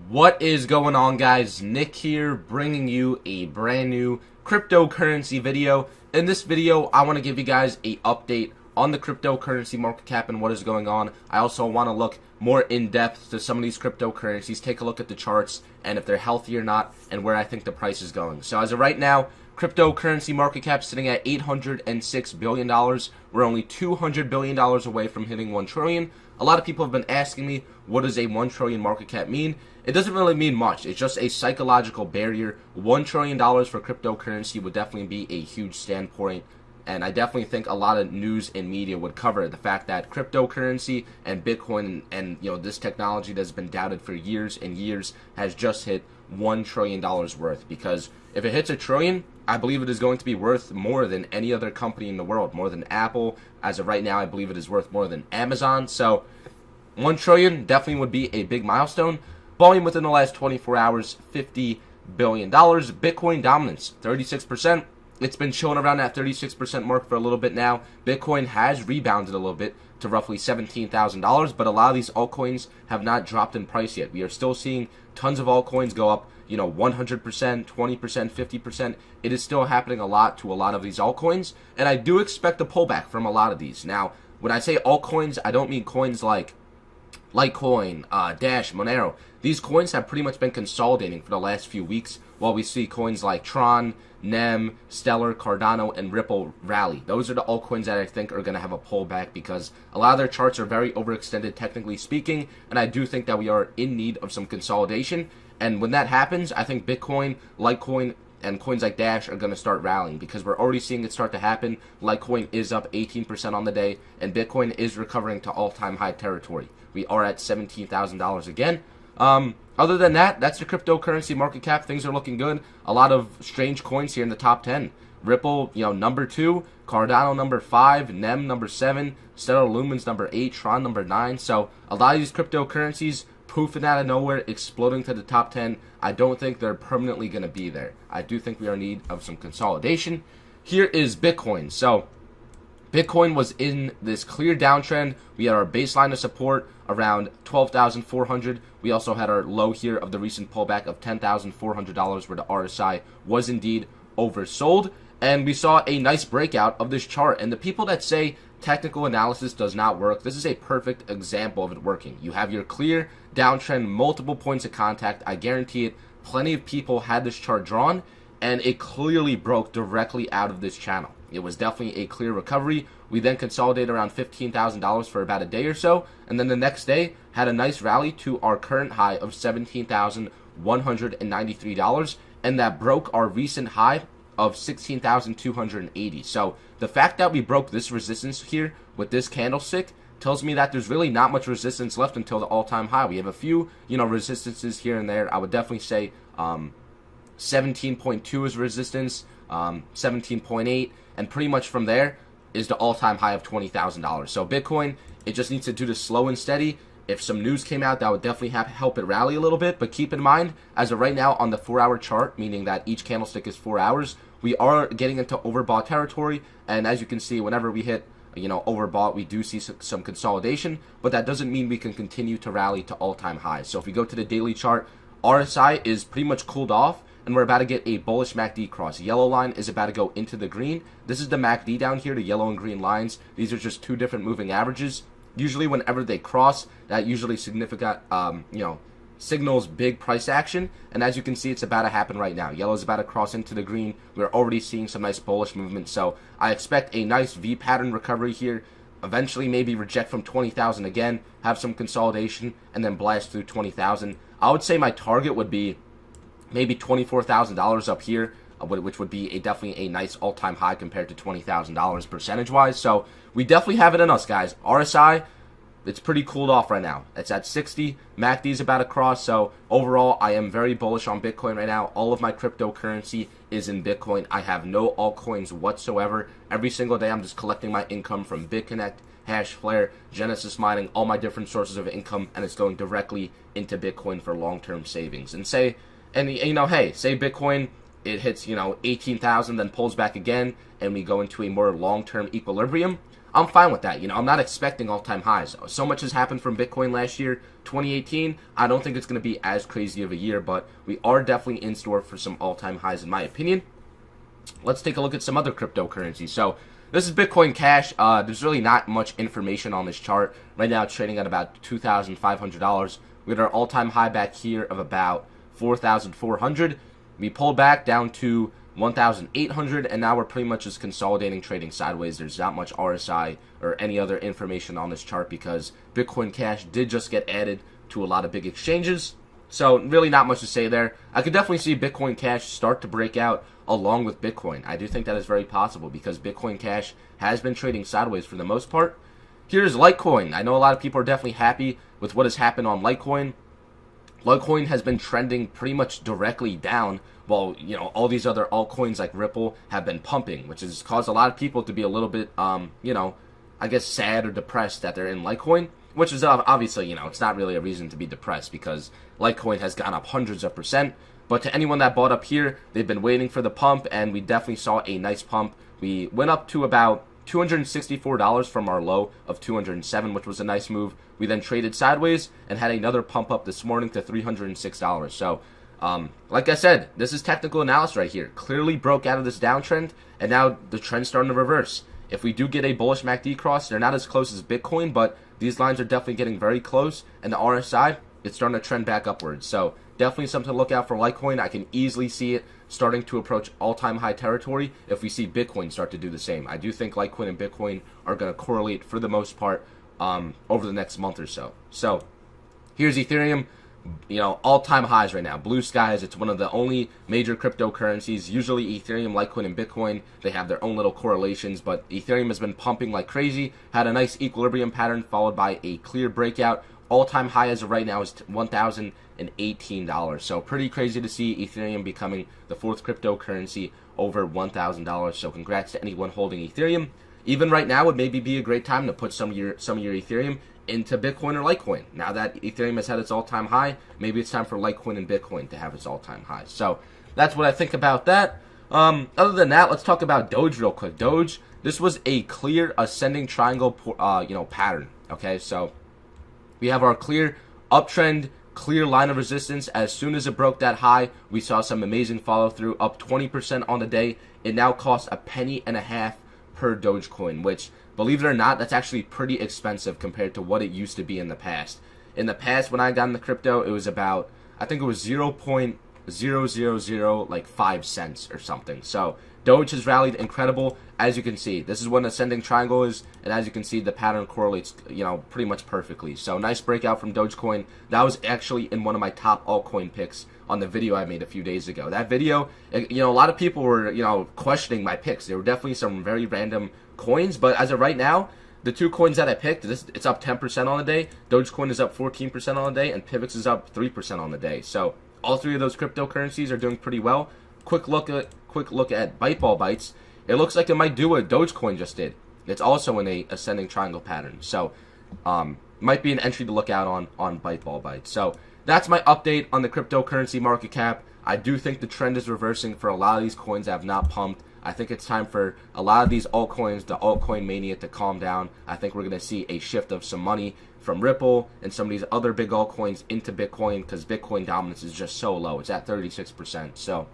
What is going on, guys? Nick here, bringing you a brand new cryptocurrency video. In this video, I want to give you guys a update on the cryptocurrency market cap and what is going on. I also want to look more in depth to some of these cryptocurrencies, take a look at the charts and if they're healthy or not, and where I think the price is going. So as of right now, cryptocurrency market cap sitting at $806 billion. We're only $200 billion away from hitting $1 trillion. A lot of people have been asking me, what does a $1 trillion market cap mean? It doesn't really mean much. It's just a psychological barrier. $1 trillion for cryptocurrency would definitely be a huge standpoint. And I definitely think a lot of news and media would cover the fact that cryptocurrency and Bitcoin and this technology that's been doubted for years and years has just hit $1 trillion worth. Because if it hits $1 trillion, I believe it is going to be worth more than any other company in the world, more than Apple. As of right now, I believe it is worth more than Amazon. So $1 trillion definitely would be a big milestone. Volume within the last 24 hours, $50 billion. Bitcoin dominance, 36%. It's been chilling around that 36% mark for a little bit now. Bitcoin has rebounded a little bit to roughly $17,000, but a lot of these altcoins have not dropped in price yet. We are still seeing tons of altcoins go up, 100%, 20%, 50%. It is still happening a lot to a lot of these altcoins, and I do expect a pullback from a lot of these. Now, when I say altcoins, I don't mean coins like Litecoin, Dash, Monero. These coins have pretty much been consolidating for the last few weeks, while we see coins like Tron, Nem, Stellar, Cardano, and Ripple rally. Those are the altcoins that I think are going to have a pullback because a lot of their charts are very overextended, technically speaking, and I do think that we are in need of some consolidation. And when that happens, I think Bitcoin, Litecoin, and coins like Dash are going to start rallying because we're already seeing it start to happen. Litecoin is up 18% on the day, and Bitcoin is recovering to all-time high territory. We are at $17,000 again. Other than that, that's the cryptocurrency market cap. Things are looking good. A lot of strange coins here in the top 10. Ripple, number 2. Cardano, number 5. Nem, number 7. Stellar Lumens, number 8. Tron, number 9. So a lot of these cryptocurrencies poofing out of nowhere, exploding to the top 10. I don't think they're permanently going to be there. I do think we are in need of some consolidation. Here is Bitcoin. So Bitcoin was in this clear downtrend. We had our baseline of support around 12,400. We also had our low here of the recent pullback of $10,400 where the RSI was indeed oversold. And we saw a nice breakout of this chart. And the people that say technical analysis does not work, this is a perfect example of it working. You have your clear downtrend, multiple points of contact. I guarantee it, plenty of people had this chart drawn, and it clearly broke directly out of this channel. It was definitely a clear recovery. We then consolidated around $15,000 for about a day or so, and then the next day had a nice rally to our current high of $17,193, and that broke our recent high of $16,280. So the fact that we broke this resistance here with this candlestick tells me that there's really not much resistance left until the all-time high. We have a few, resistances here and there. I would definitely say 17.2 is resistance, 17.8, and pretty much from there is the all-time high of $20,000. So Bitcoin, it just needs to do this slow and steady. If some news came out, that would definitely help it rally a little bit. But keep in mind, as of right now on the 4-hour chart, meaning that each candlestick is 4 hours, we are getting into overbought territory. And as you can see, whenever we hit overbought, we do see some consolidation, but that doesn't mean we can continue to rally to all-time highs. So if we go to the daily chart, RSI is pretty much cooled off, and we're about to get a bullish MACD cross. Yellow line is about to go into the green. This is the MACD down here, the yellow and green lines. These are just two different moving averages. Usually whenever they cross, that usually signals big price action, and as you can see, it's about to happen right now. Yellow is about to cross into the green. We're already seeing some nice bullish movement, so I expect a nice V pattern recovery here. Eventually maybe reject from 20,000 again, have some consolidation, and then blast through 20,000. I would say my target would be maybe $24,000 up here, which would be definitely a nice all-time high compared to $20,000 percentage-wise. So we definitely have it in us, guys. RSI, it's pretty cooled off right now. It's at 60. MACD is about to cross. So overall, I am very bullish on Bitcoin right now. All of my cryptocurrency is in Bitcoin. I have no altcoins whatsoever. Every single day, I'm just collecting my income from BitConnect, Hashflare, Genesis Mining, all my different sources of income, and it's going directly into Bitcoin for long-term savings. And say Bitcoin, it hits 18,000, then pulls back again, and we go into a more long-term equilibrium. I'm fine with that. You know, I'm not expecting all-time highs. So much has happened from Bitcoin last year, 2018. I don't think it's going to be as crazy of a year, but we are definitely in store for some all-time highs, in my opinion. Let's take a look at some other cryptocurrencies. So this is Bitcoin Cash. There's really not much information on this chart. Right now, it's trading at about $2,500. We had our all-time high back here of about 4,400. We pulled back down to 1,800, and now we're pretty much just consolidating, trading sideways. There's not much RSI or any other information on this chart because Bitcoin Cash did just get added to a lot of big exchanges. So really not much to say there. I could definitely see Bitcoin Cash start to break out along with Bitcoin. I do think that is very possible because Bitcoin Cash has been trading sideways for the most part. Here's Litecoin. I know a lot of people are definitely happy with what has happened on Litecoin. Litecoin has been trending pretty much directly down, while, you know, all these other altcoins like Ripple have been pumping, which has caused a lot of people to be a little bit, you know, I guess sad or depressed that they're in Litecoin, which is obviously, you know, it's not really a reason to be depressed because Litecoin has gone up hundreds of percent. But to anyone that bought up here, they've been waiting for the pump, and we definitely saw a nice pump. We went up to about $264 from our low of $207, which was a nice move. We then traded sideways and had another pump up this morning to $306. So, like I said, this is technical analysis right here. Clearly broke out of this downtrend, and now the trend's starting to reverse. If we do get a bullish MACD cross, they're not as close as Bitcoin, but these lines are definitely getting very close, and the RSI, it's starting to trend back upwards. So definitely something to look out for Litecoin. I can easily see it starting to approach all-time high territory if we see Bitcoin start to do the same. I do think Litecoin and Bitcoin are going to correlate for the most part over the next month or so. So here's Ethereum. You know, all-time highs right now. Blue skies. It's one of the only major cryptocurrencies. Usually Ethereum, Litecoin, and Bitcoin, they have their own little correlations, but Ethereum has been pumping like crazy. Had a nice equilibrium pattern followed by a clear breakout. All-time high as of right now is $1,018. So pretty crazy to see Ethereum becoming the fourth cryptocurrency over $1,000. So congrats to anyone holding Ethereum. Even right now would maybe be a great time to put some of your Ethereum into Bitcoin or Litecoin. Now that Ethereum has had its all-time high, maybe it's time for Litecoin and Bitcoin to have its all-time high. So that's what I think about that. Other than that, let's talk about Doge real quick. Doge, this was a clear ascending triangle, pattern. Okay, so we have our clear uptrend, clear line of resistance. As soon as it broke that high, we saw some amazing follow through, up 20% on the day. It now costs a penny and a half per Dogecoin, which, believe it or not, that's actually pretty expensive compared to what it used to be in the past. In the past, when I got into crypto, it was about, I think it was 0.000 5 cents or something. So Doge has rallied incredible. As you can see, this is what an ascending triangle is, and as you can see, the pattern correlates, pretty much perfectly. So nice breakout from Dogecoin. That was actually in one of my top altcoin picks on the video I made a few days ago. That video, a lot of people were, questioning my picks. There were definitely some very random coins, but as of right now, the two coins that I picked, it's up 10% on the day. Dogecoin is up 14% on the day, and Pivx is up 3% on the day. So all three of those cryptocurrencies are doing pretty well. Quick look at Byteball Bytes. It looks like it might do what Dogecoin just did. It's also in a ascending triangle pattern. So might be an entry to look out on Byteball Bytes. So that's my update on the cryptocurrency market cap. I do think the trend is reversing for a lot of these coins that have not pumped. I think it's time for a lot of these altcoins, the altcoin mania, to calm down. I think we're going to see a shift of some money from Ripple and some of these other big altcoins into Bitcoin, because Bitcoin dominance is just so low. It's at 36%. So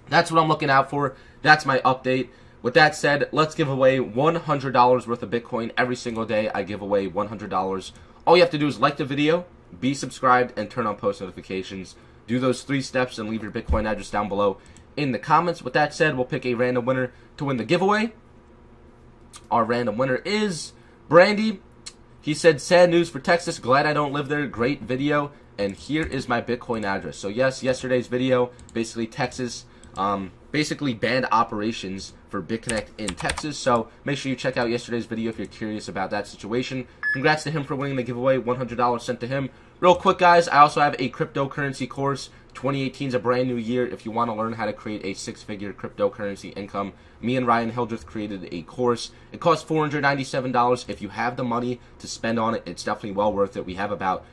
that's what I'm looking out for. That's my update. With that said, let's give away $100 worth of Bitcoin every single day. I give away $100. All you have to do is like the video, be subscribed, and turn on post notifications. Do those 3 steps and leave your Bitcoin address down below in the comments. With that said, we'll pick a random winner to win the giveaway. Our random winner is Brandy. He said, sad news for Texas. Glad I don't live there. Great video. And here is my Bitcoin address. So yes, yesterday's video, basically Texas, basically banned operations for BitConnect in Texas. So make sure you check out yesterday's video if you're curious about that situation. Congrats to him for winning the giveaway. $100 sent to him. Real quick, guys, I also have a cryptocurrency course. 2018 is a brand new year. If you want to learn how to create a 6-figure cryptocurrency income, me and Ryan Hildreth created a course. It costs $497. If you have the money to spend on it, it's definitely well worth it. We have about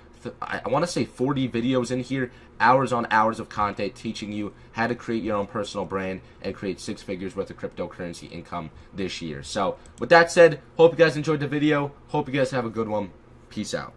I want to say 40 videos in here, hours on hours of content teaching you how to create your own personal brand and create 6 figures worth of cryptocurrency income this year. So with that said, hope you guys enjoyed the video. Hope you guys have a good one. Peace out.